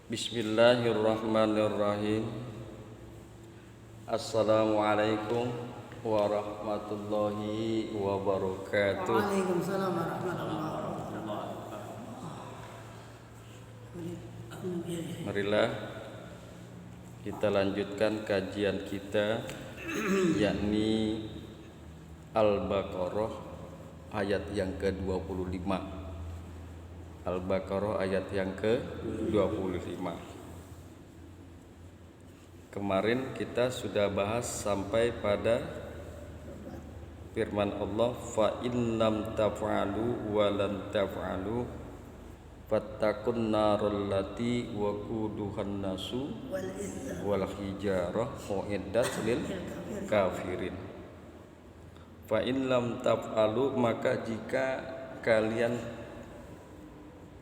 Bismillahirrahmanirrahim. Assalamualaikum warahmatullahi wabarakatuh. Waalaikumsalam warahmatullahi wabarakatuh. Marilah kita lanjutkan kajian kita, yakni Al-Baqarah ayat yang ke-25. Al-Baqarah ayat yang ke-25. Kemarin kita sudah bahas sampai pada firman Allah, fa in lam taf'alu wa lan taf'alu fattaqun narul lati waquduhan nasu wal hijarah uiddat lil kafirin. Fa in lam taf'alu, maka jika kalian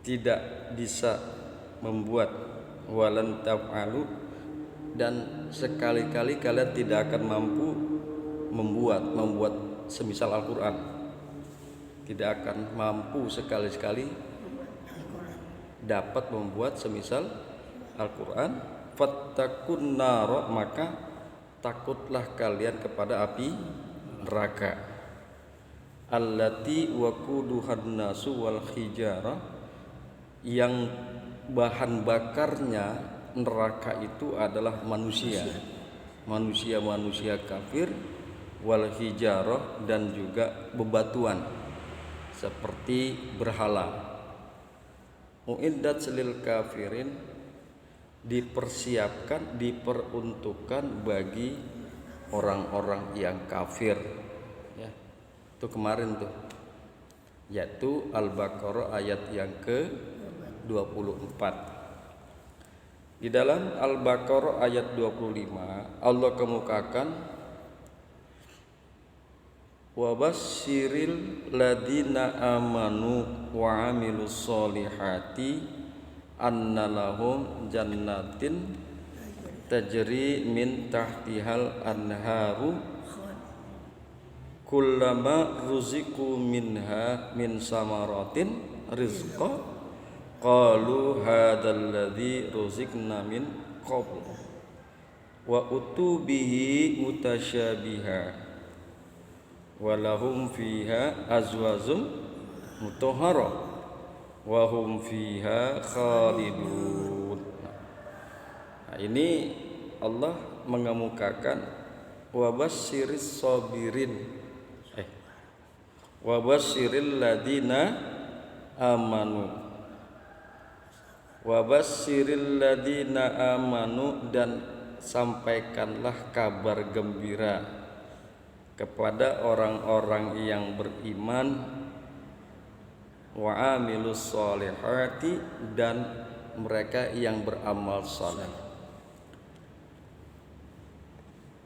tidak bisa membuat, walan taf'alu, dan sekali-kali kalian tidak akan mampu membuat semisal Al-Quran, tidak akan mampu sekali-sekali dapat membuat semisal Al-Quran. Fattakun naro, maka takutlah kalian kepada api neraka, allati waquduhan nasu wal hijarah, yang bahan bakarnya neraka itu adalah manusia kafir, wal hijarah, dan juga bebatuan seperti berhala. Uiddat lil kafirin, dipersiapkan, diperuntukkan bagi orang-orang yang kafir, ya. Itu kemarin tuh, yaitu Al-Baqarah ayat yang ke-24. Di dalam Al-Baqarah ayat 25 Allah kemukakan, wa basyiril ladina amanu wa amilus solihati anna lahum jannatin tajri min tahtihal anharu kullama ruziku minha min samaratin rizqa qalu hadzal ladzi ruzikna min qabl wa utubihi mutasyabiha walahum fiha azwazum mutahharah wa hum fiha khalidun. Nah, ini Allah mengemukakan wa basyiris sabirin, wa basyiril ladina amanu, wa basyiril ladina amanu, dan sampaikanlah kabar gembira kepada orang-orang yang beriman, wa amilus solihati, dan mereka yang beramal saleh,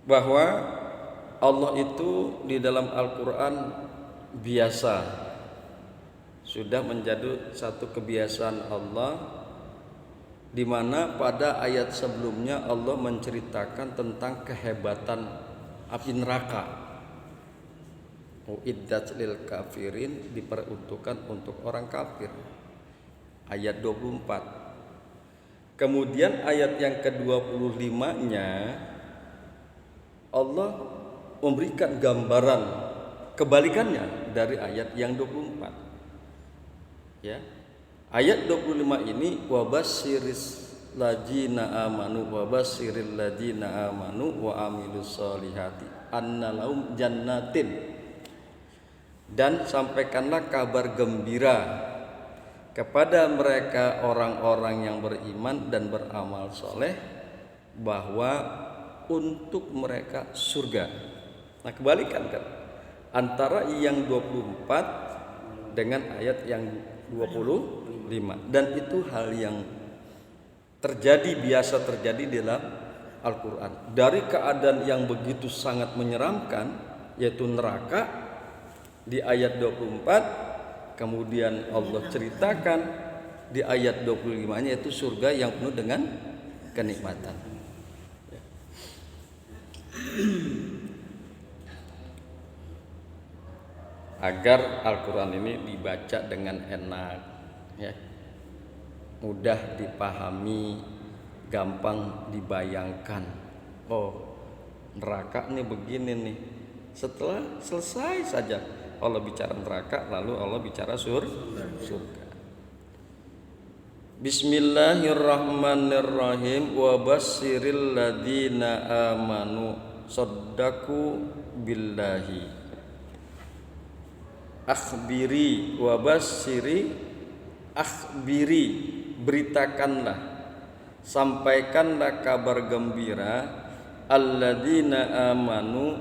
bahwa Allah itu di dalam Al-Quran biasa, sudah menjadi satu kebiasaan Allah, di mana pada ayat sebelumnya Allah menceritakan tentang kehebatan api neraka. Uiddat lil kafirin, diperuntukkan untuk orang kafir, ayat 24. Kemudian ayat yang ke-25-nya Allah memberikan gambaran kebalikannya dari ayat yang 24. Ya. Ayat 25 ini wa basyiris ladina amanu wa basyiril ladina amanu wa amilus solihati anna lahum jannatin, dan sampaikanlah kabar gembira kepada mereka orang-orang yang beriman dan beramal soleh, bahwa untuk mereka surga. Nah, kebalikan kan antara yang 24 dengan ayat yang 25, dan itu hal yang terjadi, biasa terjadi dalam Al-Quran. Dari keadaan yang begitu sangat menyeramkan, yaitu neraka, di ayat 24, kemudian Allah ceritakan di ayat 25-nya yaitu surga yang penuh dengan kenikmatan. Agar Al-Quran ini dibaca dengan enak, ya. mudah dipahami, gampang dibayangkan. Oh, neraka nih begini nih. Setelah selesai saja Allah bicara neraka, lalu Allah bicara surga. Bismillahirrahmanirrahim. Wa basyiril ladzina amanu saddaku billahi. Akhbiri wa basyiri, akhbiri, beritakanlah, sampaikanlah kabar gembira alladzina amanu,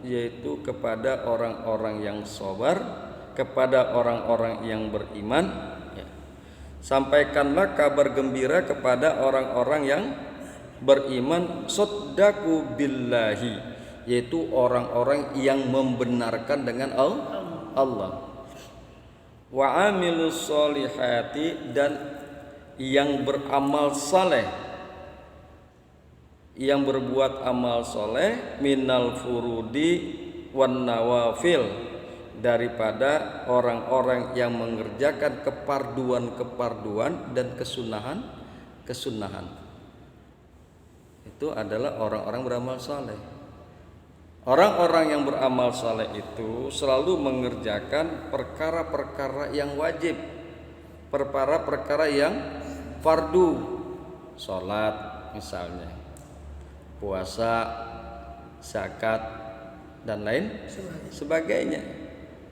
yaitu kepada orang-orang yang sabar, kepada orang-orang yang beriman. Sampaikanlah kabar gembira kepada orang-orang yang beriman, saddaku billahi, yaitu orang-orang yang membenarkan dengan Allah. Wa amilus solihati, dan yang beramal saleh, yang berbuat amal soleh, minal furudi wan nawafil, daripada orang-orang yang mengerjakan keparduan-keparduan dan kesunahan. Itu adalah orang-orang beramal saleh. Orang-orang yang beramal saleh itu selalu mengerjakan perkara-perkara yang wajib, perkara-perkara yang fardu, sholat misalnya, puasa, zakat, dan lain sebagainya.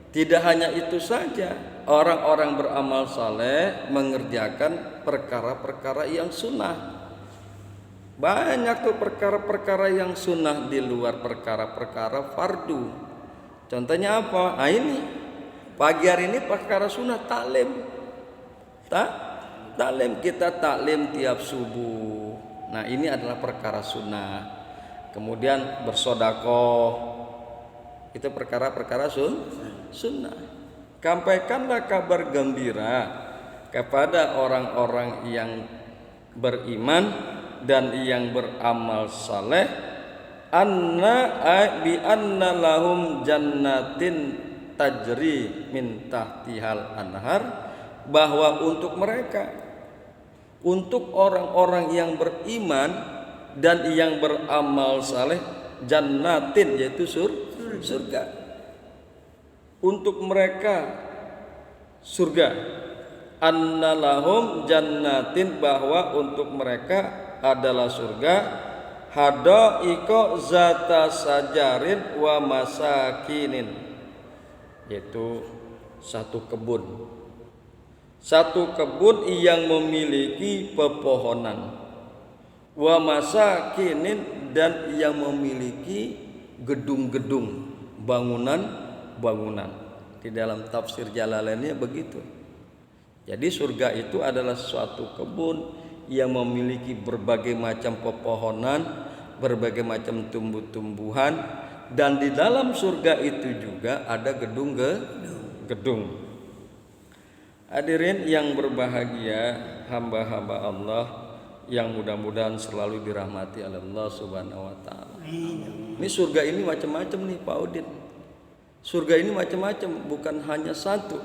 Tidak hanya itu saja, orang-orang beramal saleh mengerjakan perkara-perkara yang sunnah. Banyak tuh perkara-perkara yang sunnah di luar perkara-perkara fardu. Contohnya apa? Nah ini pagi hari ini perkara sunnah taklim. Taklim, kita taklim tiap subuh. Nah ini adalah perkara sunnah. Kemudian bersodakoh, itu perkara-perkara sunnah. Sampaikanlah kabar gembira kepada orang-orang yang beriman dan yang beramal saleh, bi anna lahum jannatin tajri min tahtihal anhar, bahwa untuk mereka, untuk orang-orang yang beriman dan yang beramal saleh, jannatin, yaitu surga. Untuk mereka surga. Annalahum jannatin, bahwa untuk mereka adalah surga. Hadaiko zata sajarin wa masakinin, yaitu satu kebun yang memiliki pepohonan. Wa masakinin, dan yang memiliki gedung-gedung, bangunan. Di dalam tafsir Jalalainnya begitu. Jadi surga itu adalah suatu kebun yang memiliki berbagai macam pepohonan, berbagai macam tumbuh-tumbuhan, dan di dalam surga itu juga ada gedung. Hadirin yang berbahagia, hamba-hamba Allah yang mudah-mudahan selalu dirahmati oleh Allah Subhanahu wa taala. Ini surga ini macam-macam nih Pak Udin. Surga ini macam-macam, bukan hanya satu.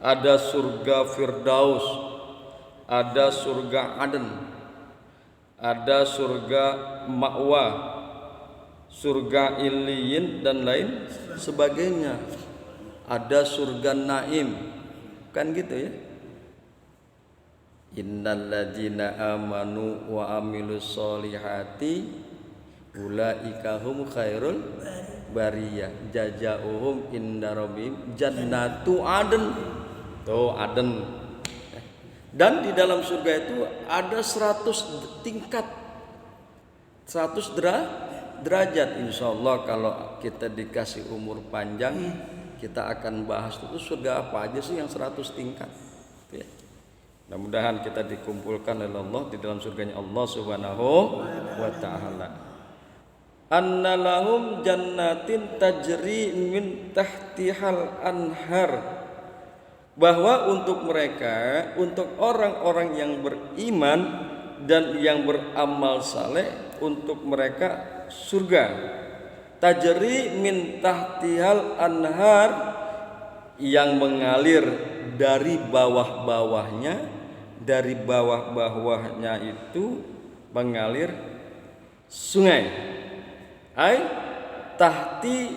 Ada surga Firdaus, ada surga Aden, ada surga Ma'wa, surga Iliyin, dan lain sebagainya. Ada surga Naim, kan gitu ya. Innal ladzina amanu wa amilus solihati ulaika hum khairul bariyah jazaohum inda rabbihim jannatu aden. Tuh Aden. Dan di dalam surga itu ada 100 tingkat, 100 derajat. Insyaallah kalau kita dikasih umur panjang, kita akan bahas itu surga apa aja sih yang 100 tingkat. Ya. Mudah-mudahan kita dikumpulkan oleh Allah di dalam surganya Allah Subhanahu wa taala. Annalahum jannatin tajri min tahtihal anhar, bahwa untuk mereka, untuk orang-orang yang beriman dan yang beramal saleh, untuk mereka surga. Tajri min tahtihal anhar, yang mengalir dari bawah-bawahnya dari bawah-bawahnya itu mengalir sungai. Ai tahti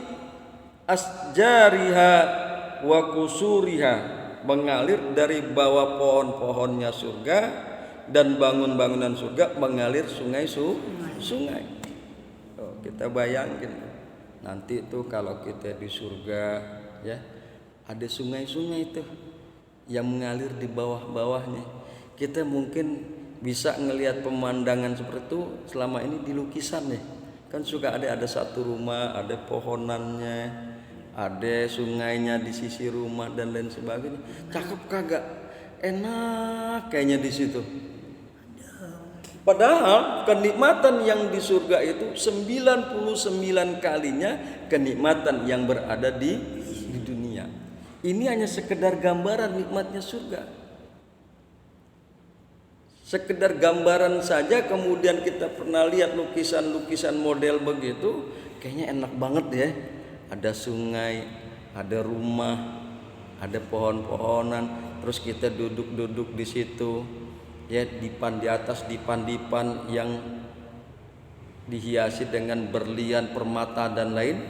asjariha wa kusuriha, mengalir dari bawah pohon-pohonnya surga dan bangun-bangunan surga mengalir sungai. Kita bayangin nanti itu kalau kita di surga ya, ada sungai-sungai itu yang mengalir di bawah-bawahnya. Kita mungkin bisa ngelihat pemandangan seperti itu selama ini di lukisan ya. Kan suka ada satu rumah, ada pohonannya, ada sungainya di sisi rumah dan lain sebagainya. Cakep kagak? Enak kayaknya di situ. Padahal kenikmatan yang di surga itu 99 kalinya kenikmatan yang berada di dunia. Ini hanya sekedar gambaran nikmatnya surga. Sekedar gambaran saja, kemudian kita pernah lihat lukisan-lukisan model begitu, kayaknya enak banget ya. Ada sungai, ada rumah, ada pohon-pohonan, terus kita duduk-duduk di situ. Ya, di atas dipan-dipan yang dihiasi dengan berlian, permata dan lain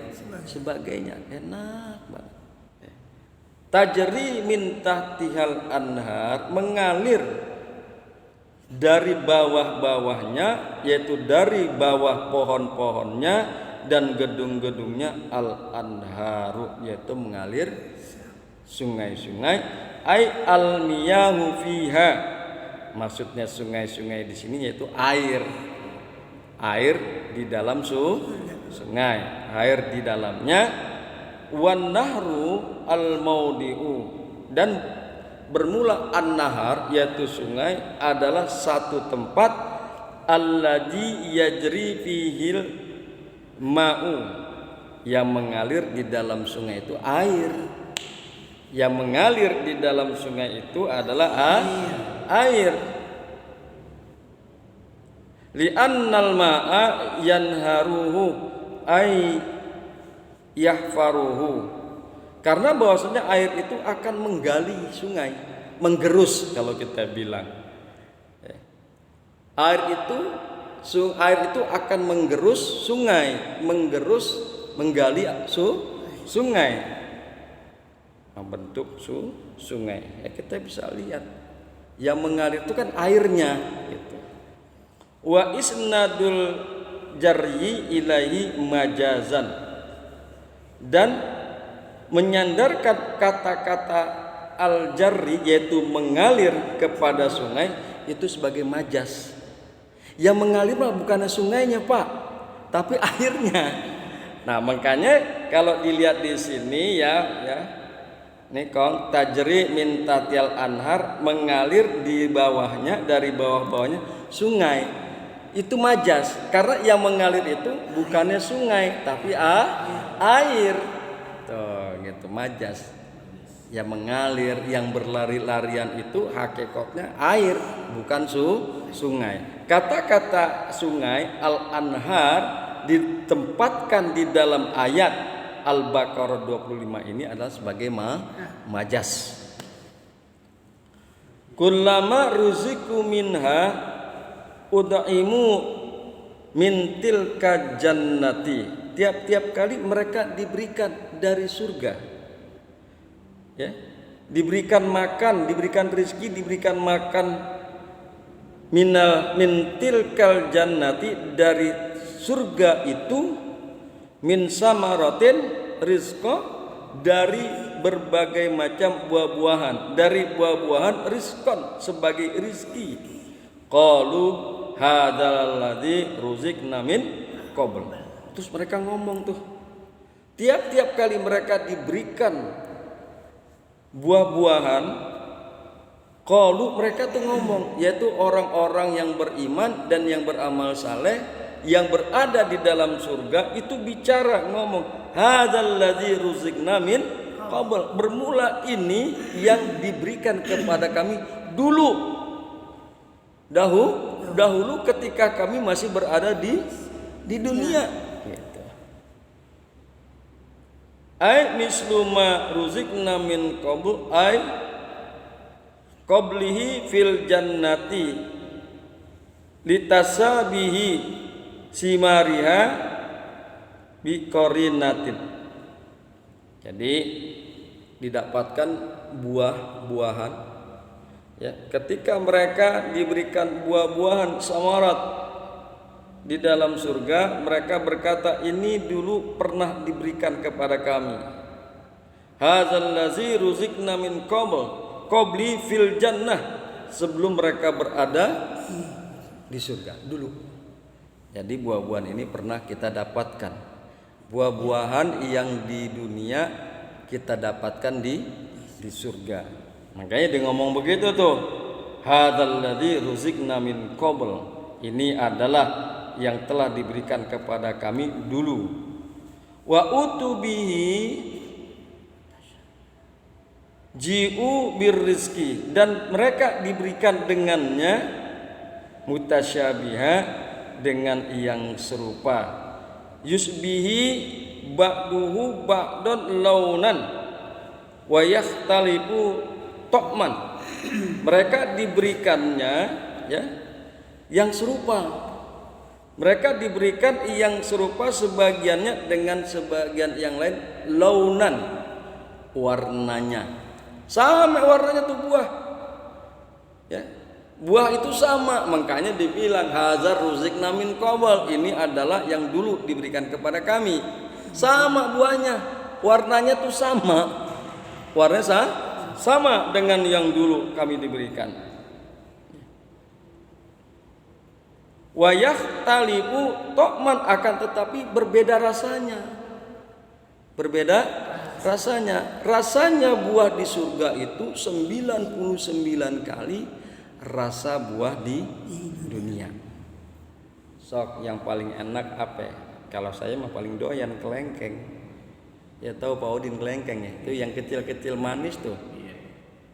sebagainya. Enak banget. Tajri min tahtihal anhar, mengalir dari bawah-bawahnya, yaitu dari bawah pohon-pohonnya dan gedung-gedungnya, al anharu, yaitu mengalir sungai-sungai. Ai al miyahu fiha, maksudnya sungai-sungai di sini yaitu air di dalam sungai, air di dalamnya. Wan nahru al maudi'u, dan bermula an-nahar yaitu sungai adalah satu tempat alladzi yajri fihil ma'u, yang mengalir di dalam sungai itu air. Yang mengalir di dalam sungai itu adalah air. Li'annal ma'a yanharuhu ay yahfaruhu, karena bahwasanya air itu akan menggali sungai, menggerus kalau kita bilang. Air itu akan menggerus sungai, menggali sungai, membentuk sungai. Ya, kita bisa lihat yang mengalir itu kan airnya gitu. Wa isnadul jaryi ilaihi majazan, dan menyandarkan kata-kata al-jarri yaitu mengalir kepada sungai itu sebagai majaz. Yang mengalir mah bukan sungainya Pak, tapi airnya. Nah makanya kalau dilihat di sini ya ini kong tajri min tahtihal anhar, mengalir di bawahnya, dari bawah-bawahnya sungai, itu majaz, karena yang mengalir itu bukannya sungai tapi air. Tuh gitu, majaz. Yang mengalir, yang berlari-larian itu hakikatnya air, bukan sungai. Kata-kata sungai al-anhar ditempatkan di dalam ayat Al-Baqarah 25 ini adalah sebagai majaz. Kullama ruziku minha udaimu min tilka jannati, tiap-tiap kali mereka diberikan dari surga, ya, diberikan makan, diberikan rezeki, diberikan makan min tilkal jannati, dari surga itu, min samaratin rizqa, dari berbagai macam buah-buahan, dari buah-buahan rizqan, sebagai rizki. Qalu hadzal ladzi ruzikna min qabl. Terus mereka ngomong tuh, tiap-tiap kali mereka diberikan buah-buahan, qalu, mereka tuh ngomong, yaitu orang-orang yang beriman dan yang beramal saleh yang berada di dalam surga itu bicara, ngomong, hadzal ladzi ruzikna min qabl, bermula ini yang diberikan kepada kami dahulu ketika kami masih berada di dunia gitu. Ai mislu ma ruzikna min qabl, ai qablihi fil jannati litasabihi simariha biqorinatin. Jadi didapatkan buah-buahan ya, ketika mereka diberikan buah-buahan samarat di dalam surga, mereka berkata, ini dulu pernah diberikan kepada kami. Hadzal ladzi ruziqna min qabli fil jannah, sebelum mereka berada di surga dulu. Jadi buah-buahan ini pernah kita dapatkan. Buah-buahan yang di dunia kita dapatkan di surga. Makanya dia ngomong begitu tuh. Hadzal ladzi ruziqna min qabl. Ini adalah yang telah diberikan kepada kami dulu. Wa utubihi ji'u birrizki, dan mereka diberikan dengannya mutasyabiha, dengan yang serupa. Yusbihi ba'duhu ba'dun launan wa yakhtalifu ta'man. Mereka diberikannya ya yang serupa. Mereka diberikan yang serupa sebagiannya dengan sebagian yang lain launan, warnanya. Sama warnanya tuh buah. Ya. Buah itu sama, makanya dibilang hadzal ruziqna min qabl, ini adalah yang dulu diberikan kepada kami. Sama buahnya, warnanya tuh sama. Warnanya sama dengan yang dulu kami diberikan. Wayah talibu tokman, akan tetapi berbeda rasanya. Berbeda rasanya. Rasanya buah di surga itu 99 kali rasa buah di dunia. Sok yang paling enak apa? Kalau saya mah paling doyan kelengkeng. Ya tahu Pak Udin kelengkeng ya? Itu yang kecil-kecil manis tuh.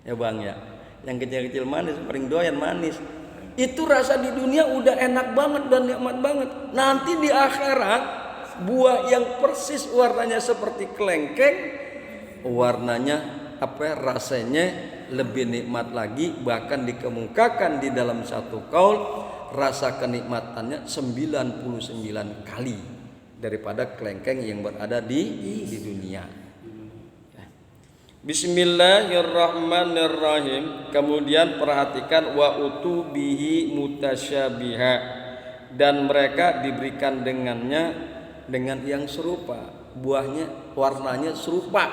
Ya Bang ya. Yang kecil-kecil manis paling doyan manis. Itu rasa di dunia udah enak banget dan nikmat banget. Nanti di akhirat buah yang persis warnanya seperti kelengkeng, warnanya rasanya lebih nikmat lagi. Bahkan dikemukakan di dalam satu qaul, rasa kenikmatannya 99 kali daripada kelengkeng yang berada di dunia. Bismillahirrahmanirrahim. Kemudian perhatikan wa utubihi mutasyabiha, dan mereka diberikan dengannya dengan yang serupa, buahnya warnanya serupa.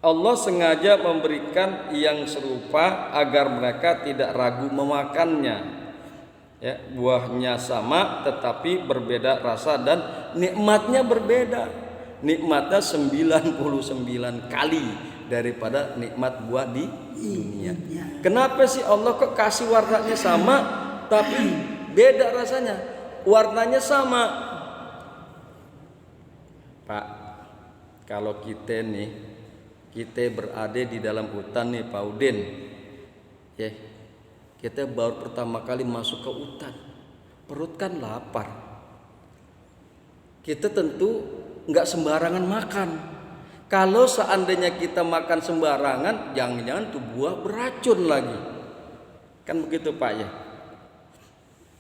Allah sengaja memberikan yang serupa agar mereka tidak ragu memakannya. Ya, buahnya sama tetapi berbeda rasa dan nikmatnya berbeda. Nikmatnya 99 kali daripada nikmat buah di dunia. Kenapa sih Allah kok kasih warnanya sama tapi beda rasanya? Warnanya sama. Pak, kalau kita berada di dalam hutan nih Pak Udin, ya, kita baru pertama kali masuk ke hutan, perut kan lapar. Kita tentu nggak sembarangan makan. Kalau seandainya kita makan sembarangan, jangan-jangan tuh buah beracun lagi. Kan begitu Pak ya.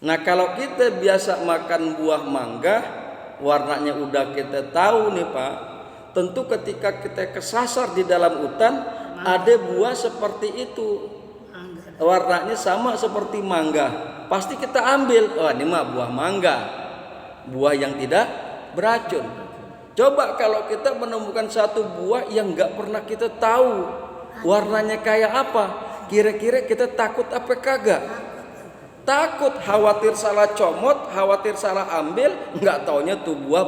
Nah kalau kita biasa makan buah mangga, warnanya udah kita tahu nih Pak. Tentu ketika kita kesasar di dalam hutan, ada buah seperti itu, warnanya sama seperti mangga, pasti kita ambil. Oh ini mah buah mangga, buah yang tidak beracun. Coba kalau kita menemukan satu buah yang nggak pernah kita tahu warnanya kayak apa, kira-kira kita takut apa kagak? Takut, khawatir salah comot, khawatir salah ambil, nggak taunya tuh buah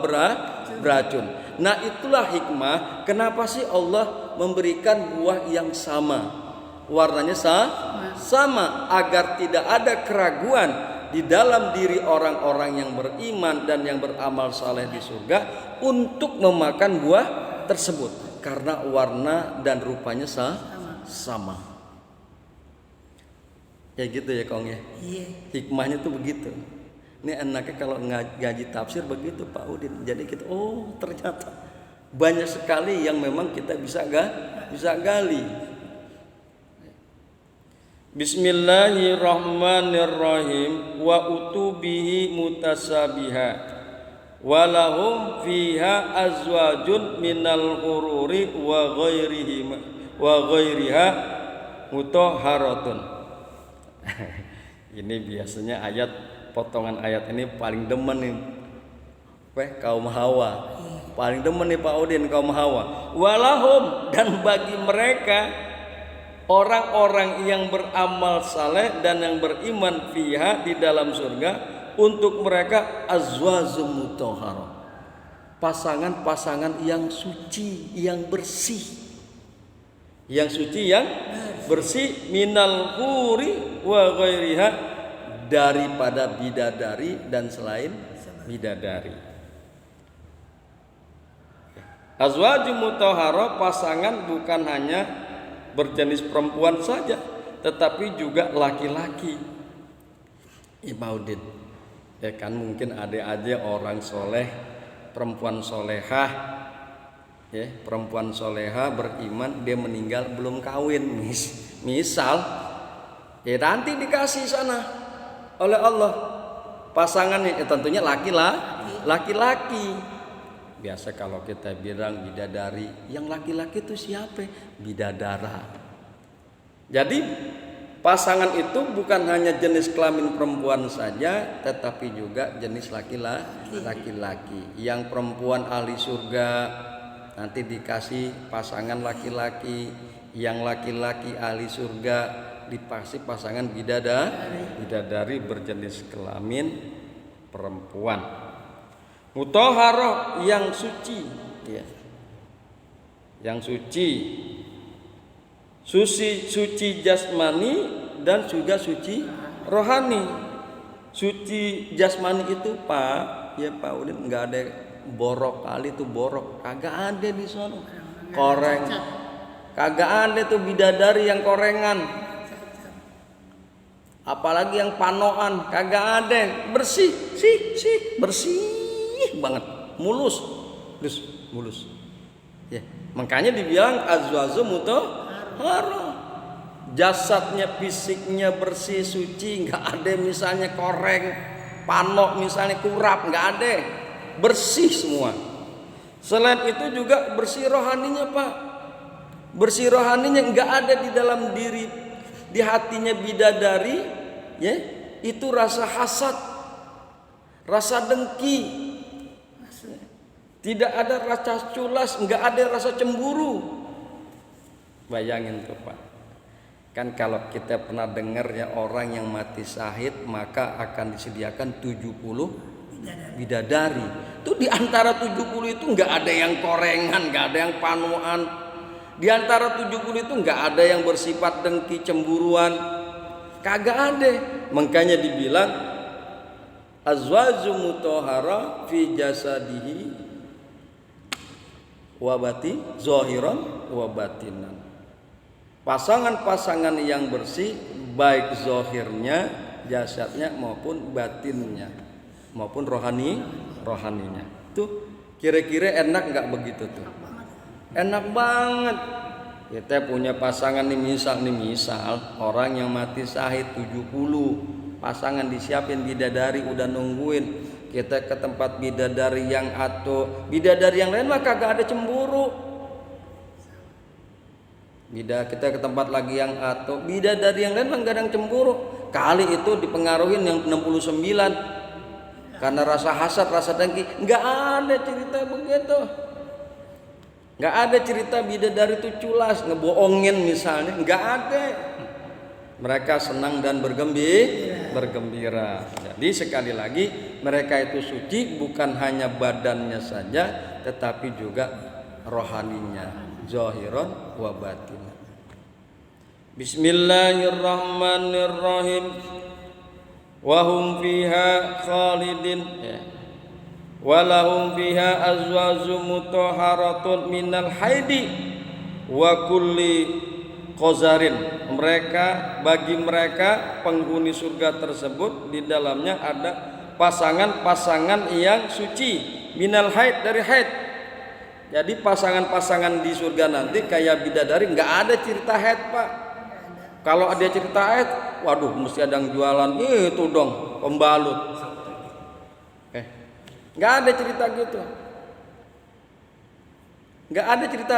beracun. Nah itulah hikmah kenapa sih Allah memberikan buah yang sama, warnanya sama, agar tidak ada keraguan di dalam diri orang-orang yang beriman dan yang beramal saleh di surga untuk memakan buah tersebut, karena warna dan rupanya sama. Ya gitu ya Kong ya. Hikmahnya tuh begitu. Ini enaknya kalau ngaji tafsir begitu Pak Udin. Jadi kita ternyata banyak sekali yang memang kita bisa gali. Bismillahirrahmanirrahim wa utubihi mutasabiha walahum fiha azwajun minal hururi wa ghairiha mutahharatun. Ini biasanya potongan ayat ini paling demen nih kaum Hawa. Paling demen nih Pak Udin kaum Hawa. Walahum, dan bagi mereka orang-orang yang beramal saleh dan yang beriman fiha di dalam surga, untuk mereka azwajum mutahharah, pasangan-pasangan yang suci, yang bersih. Yang suci, yang bersih, minal huri wa ghairiha, daripada bidadari dan selain bidadari. Azwajum mutahharah, pasangan bukan hanya berjenis perempuan saja, tetapi juga laki-laki. Ibaudin, ya kan, mungkin ada aja orang soleh, perempuan solehah, ya, perempuan solehah beriman, dia meninggal belum kawin, misal, ya nanti dikasih sana oleh Allah pasangannya, ya tentunya laki-laki. Biasa kalau kita bilang bidadari, yang laki-laki itu siapa? Bidadara. Jadi pasangan itu bukan hanya jenis kelamin perempuan saja, tetapi juga jenis laki-laki. Yang perempuan ahli surga nanti dikasih pasangan laki-laki, yang laki-laki ahli surga dikasih pasangan bidadari berjenis kelamin perempuan. Mutahharah, yang suci, ya. Yang suci jasmani dan juga suci rohani. Suci jasmani itu Pak, ya Pak Udin, nggak ada borok kali itu borok, kagak ada di sana. Koreng, kagak ada tuh bidadari yang korengan. Apalagi yang panoan, kagak ada. Bersih, bersih banget, mulus. Ya, makanya dibilang azwajum mutahharah. Jasadnya, fisiknya bersih, suci, nggak ada misalnya koreng, panok misalnya, kurap, nggak ada, bersih semua. Selain itu juga bersih rohaninya Pak. Bersih rohaninya nggak ada di dalam diri, di hatinya bidadari, ya, itu rasa hasad, rasa dengki. Tidak ada rasa culas, nggak ada rasa cemburu. Bayangin tuh Pak. Kan kalau kita pernah dengar ya, orang yang mati syahid maka akan disediakan 70 bidadari. Tuh di antara 70 itu nggak ada yang korengan, nggak ada yang panuan. Di antara 70 itu nggak ada yang bersifat dengki, cemburuan. Kagak ada. Makanya dibilang azwajum mutahharah fi jasadihi wabati zahiran wa batinan. Pasangan-pasangan yang bersih, baik zahirnya, jasadnya, maupun batinnya, maupun rohaninya. Tuh kira-kira enak nggak begitu tuh? Enak banget. Kita punya pasangan nih, misal orang yang mati syahid 70, pasangan disiapin bidadari udah nungguin. Kita ke tempat bidadari yang bidadari yang lain mah kagak ada cemburu. Kita ke tempat lagi yang bidadari yang lain mah gak ada yang cemburu. Kali itu dipengaruhin yang 69 karena rasa hasad, rasa dengki. Nggak ada cerita begitu. Nggak ada cerita bidadari itu culas, ngebohongin misalnya. Nggak ada. Mereka senang dan bergembira. Jadi sekali lagi, mereka itu suci bukan hanya badannya saja, tetapi juga rohaninya, zahiran wa batinan. Bismillahirrahmanirrahim. Wa hum fiha khalidin. Wa lahum fiha azwajum mutahharatun minal haidi wa kulli qazarin. Bagi mereka penghuni surga tersebut, di dalamnya ada pasangan-pasangan yang suci, minal haid, dari haid. Jadi pasangan-pasangan di surga nanti kayak bidadari, nggak ada cerita haid Pak. Kalau ada cerita waduh mesti ada yang jualan itu dong pembalut. Nggak ada cerita gitu. Nggak ada cerita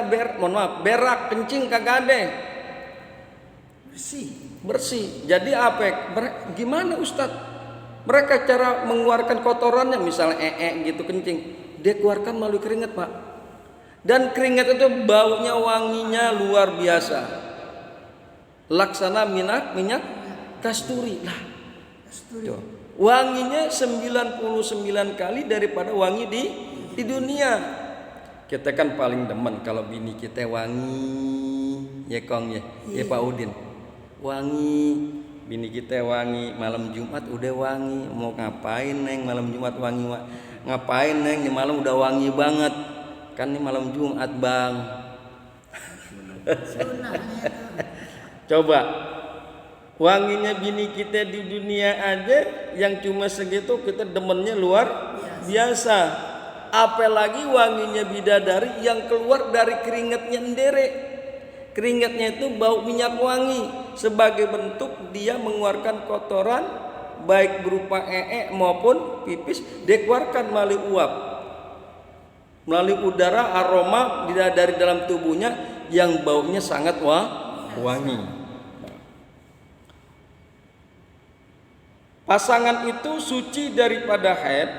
berak kencing kagak ada. Bersih. Jadi apa? Gimana Ustadz? Mereka cara mengeluarkan kotorannya misalnya gitu kencing, dia keluarkan melalui keringat Pak. Dan keringat itu baunya wanginya luar biasa. Laksana minyak kasturi. Lah, tuh. Wanginya 99 kali daripada wangi di dunia. Kita kan paling demen kalau bini kita wangi, ya Kong ya, ya Pak Udin. Wangi, bini kita wangi, malam Jumat udah wangi. Mau ngapain Neng malam Jumat wangi? Ngapain Neng di malam udah wangi banget. Kan ini malam Jumat Bang. Coba wanginya bini kita di dunia aja yang cuma segitu kita demennya luar biasa. Apalagi wanginya bidadari yang keluar dari keringatnya sendiri. Keringatnya itu bau minyak wangi. Sebagai bentuk dia mengeluarkan kotoran baik berupa maupun pipis, dia keluarkan melalui uap, melalui udara aroma dari dalam tubuhnya yang baunya sangat wangi. Pasangan itu suci daripada haid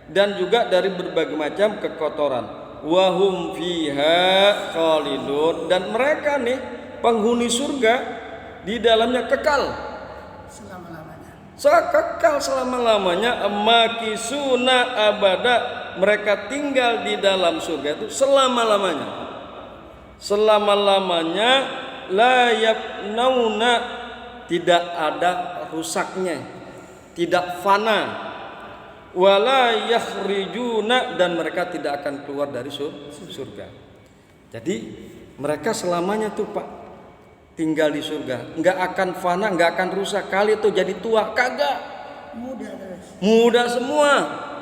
dan juga dari berbagai macam kekotoran. Wahum fiha khalidun, dan mereka nih penghuni surga di dalamnya kekal selama-lamanya. Kekal selama-lamanya, makisuna abada, mereka tinggal di dalam surga itu selama-lamanya. Selama-lamanya la yafnauna, tidak ada rusaknya, tidak fana, wala yakhrijuna, dan mereka tidak akan keluar dari surga. Jadi mereka selamanya tuh Pak tinggal di surga, nggak akan fana, nggak akan rusak. Kali itu jadi tua kagak, muda semua.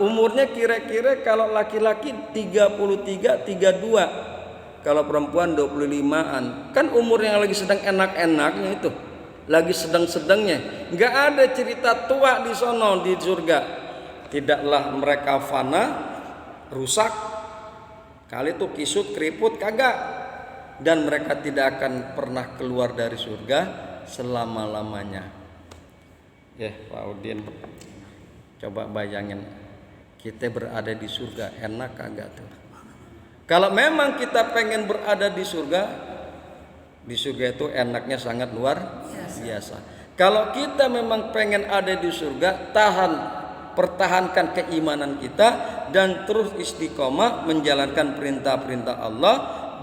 Umurnya kira-kira kalau laki-laki 33, 32, kalau perempuan 25-an. Kan umur yang lagi sedang enak-enaknya itu, lagi sedang-sedangnya. Nggak ada cerita tua di sono di surga. Tidaklah mereka fana, rusak, kali itu kisut, keriput, kagak. Dan mereka tidak akan pernah keluar dari surga selama-lamanya. Ya Pak Udin, coba bayangin kita berada di surga, enak kagak tuh? Kalau memang kita pengen berada di surga itu enaknya sangat luar biasa. Kalau kita memang pengen ada di surga, pertahankan keimanan kita dan terus istiqomah menjalankan perintah-perintah Allah,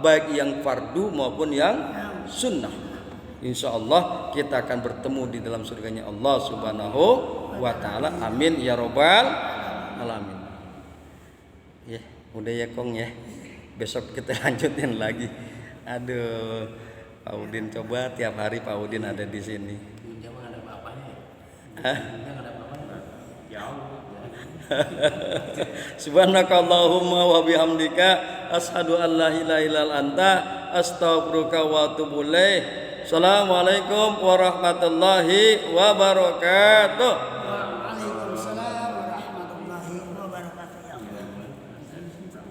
baik yang fardu maupun yang sunnah. Insya Allah kita akan bertemu di dalam surganya Allah Subhanahu wa ta'ala. Amin ya robbal alamin. Ya udah ya Kong ya, besok kita lanjutin lagi. Aduh Pak Udin, coba tiap hari Pak Udin ada di sini. Jangan ada apa-apanya. Subhanakallahumma wa bihamdika asyhadu an la ilaha illa anta astaghfiruka wa atubu ilaik. Assalamualaikum warahmatullahi wabarakatuh.